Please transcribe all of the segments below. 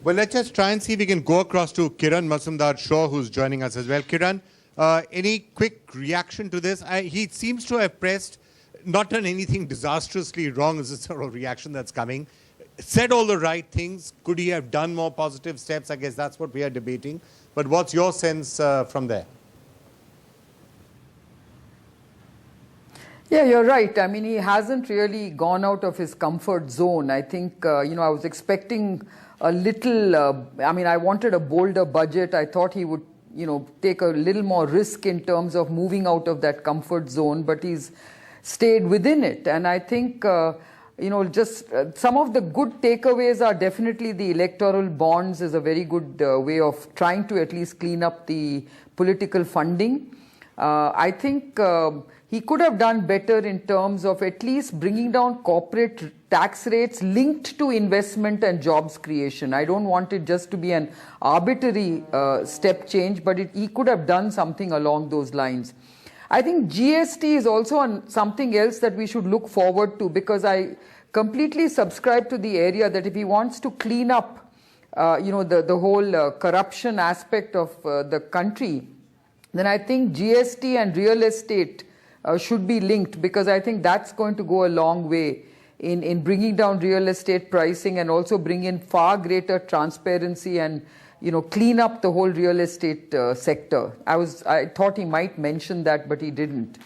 Well, let's just try and see if we can go across to Kiran Mazumdar Shaw, who's joining us as well. Kiran, any quick reaction to this? He seems to have pressed, not done anything disastrously wrong, is the sort of reaction that's coming. Said all the right things. Could he have done more positive steps? I guess that's what we are debating. But what's your sense from there? Yeah, you're right. I mean, he hasn't really gone out of his comfort zone. I think, I was expecting a little, I wanted a bolder budget. I thought he would, take a little more risk in terms of moving out of that comfort zone, but he's stayed within it. And I think, just some of the good takeaways are definitely the electoral bonds is a very good way of trying to at least clean up the political funding. I think he could have done better in terms of at least bringing down corporate tax rates linked to investment and jobs creation. I don't want it just to be an arbitrary step change, but he could have done something along those lines. I think GST is also something else that we should look forward to, because I completely subscribe to the area that if he wants to clean up, the whole corruption aspect of the country, then I think GST and real estate should be linked, because I think that's going to go a long way in bringing down real estate pricing and also bring in far greater transparency and clean up the whole real estate sector. I thought he might mention that, but he didn't.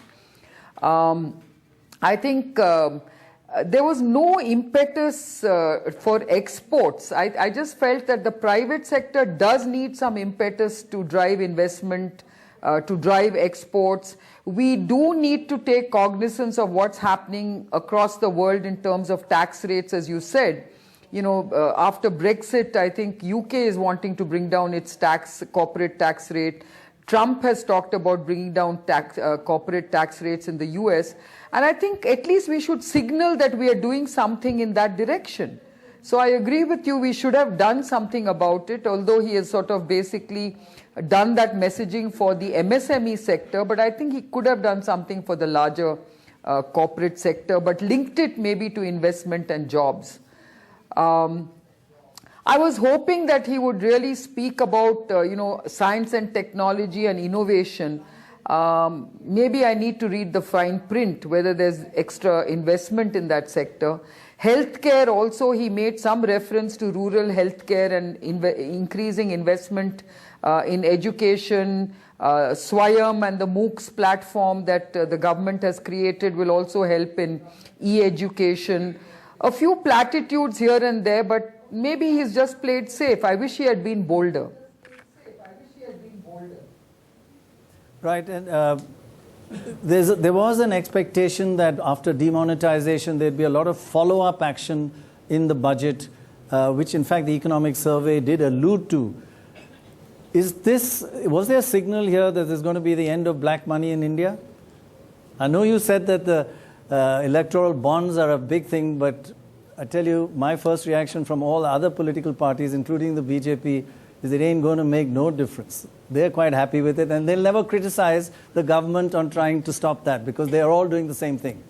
I think there was no impetus for exports. I just felt that the private sector does need some impetus to drive investment, to drive exports. We do need to take cognizance of what's happening across the world in terms of tax rates, as you said. After Brexit, I think UK is wanting to bring down its corporate tax rate. Trump has talked about bringing down corporate tax rates in the US. And I think at least we should signal that we are doing something in that direction. So I agree with you, we should have done something about it, although he has sort of basically done that messaging for the MSME sector, but I think he could have done something for the larger corporate sector, but linked it maybe to investment and jobs. I was hoping that he would really speak about, science and technology and innovation. Maybe I need to read the fine print, whether there's extra investment in that sector. Healthcare also, he made some reference to rural healthcare and increasing investment in education. Swayam and the MOOCs platform that the government has created will also help in e-education. A few platitudes here and there, but maybe he's just played safe. I wish he had been bolder. Right, and there was an expectation that after demonetization there'd be a lot of follow-up action in the budget, which in fact the economic survey did allude to. Was there a signal here that there's going to be the end of black money in India? I know you said that the electoral bonds are a big thing, but I tell you, my first reaction from all other political parties, including the BJP, is it ain't going to make no difference. They're quite happy with it, and they'll never criticize the government on trying to stop that, because they are all doing the same thing.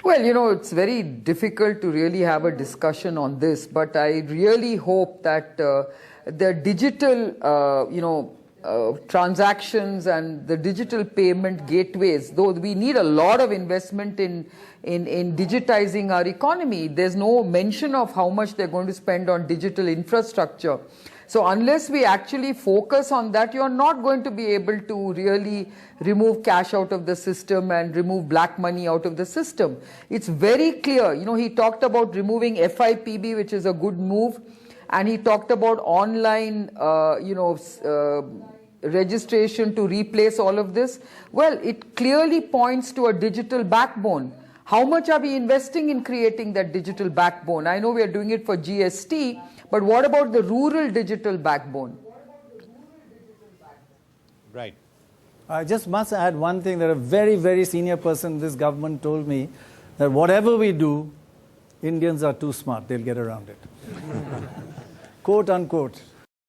Well, it's very difficult to really have a discussion on this, but I really hope that the digital, transactions and the digital payment gateways, though we need a lot of investment in digitizing our economy, there's no mention of how much they're going to spend on digital infrastructure. So unless we actually focus on that, you're not going to be able to really remove cash out of the system and remove black money out of the system. It's very clear. He talked about removing FIPB, which is a good move, and he talked about online, registration to replace all of this. Well, it clearly points to a digital backbone. How much are we investing in creating that digital backbone? I know we are doing it for GST, but what about the rural digital backbone? Right. I just must add one thing, that a very, very senior person in this government told me that whatever we do, Indians are too smart, they'll get around it. Quote unquote.